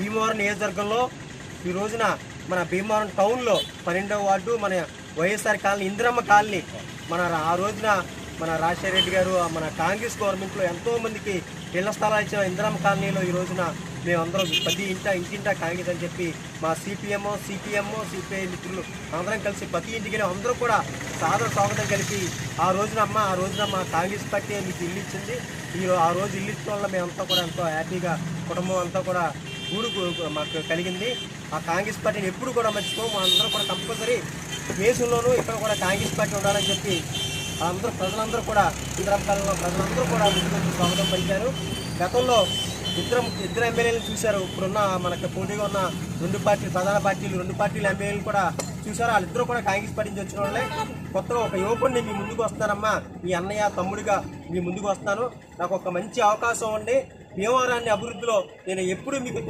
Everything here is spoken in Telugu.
భీమవరం నియోజకవర్గంలో ఈ రోజున మన భీమవరం టౌన్లో 12వ వార్డు మన వైఎస్ఆర్ కాలనీ ఇందిరమ్మ కాలనీ ఆ రోజున మన రాజశేఖర రెడ్డి గారు మన కాంగ్రెస్ గవర్నమెంట్లో ఎంతోమందికి ఇళ్ల స్థలాలు ఇచ్చిన ఇందిరమ్మ కాలనీలో ఈ రోజున మేమందరం ప్రతి ఇంటింటా కాంగ్రెస్ అని చెప్పి మా సిపిఎం సిపిఐ మిత్రులు అందరం కలిసి ప్రతి ఇంటికి అందరూ కూడా సాదర స్వాగతం కలిపి ఆ రోజున మా కాంగ్రెస్ పార్టీ మీకు ఇల్లు ఇచ్చింది. ఆ రోజు ఇల్లు ఇచ్చడం వల్ల మేమంతా కూడా ఎంతో హ్యాపీగా కుటుంబం అంతా కూడా మాకు కలిగింది. ఆ కాంగ్రెస్ పార్టీని ఎప్పుడు కూడా మర్చిపోము. అందరూ కూడా కంపల్సరీ దేశంలోనూ ఇక్కడ కూడా కాంగ్రెస్ పార్టీ ఉండాలని చెప్పి ప్రజలందరూ కూడా ఇందిరమ్మ కాలంలో ప్రజలందరూ కూడా ముందుకు స్వాగతం పలికారు. గతంలో ఇద్దరు ఎమ్మెల్యేలు చూశారు. ఇప్పుడున్న మనకు పోటీగా ఉన్న ప్రధాన పార్టీలు 2 పార్టీల ఎమ్మెల్యేలు కూడా చూశారు. వాళ్ళిద్దరూ కూడా కాంగ్రెస్ పార్టీ నుంచి వచ్చిన వాళ్ళే. కొత్తగా ఒక యువకుడిని మీ ముందుకు వస్తానమ్మా, మీ అన్నయ్య తమ్ముడిగా మీ ముందుకు వస్తాను, నాకు ఒక మంచి అవకాశం ఉండి భీమవరాన్ని అభివృద్ధిలో నేను ఎప్పుడు మీకు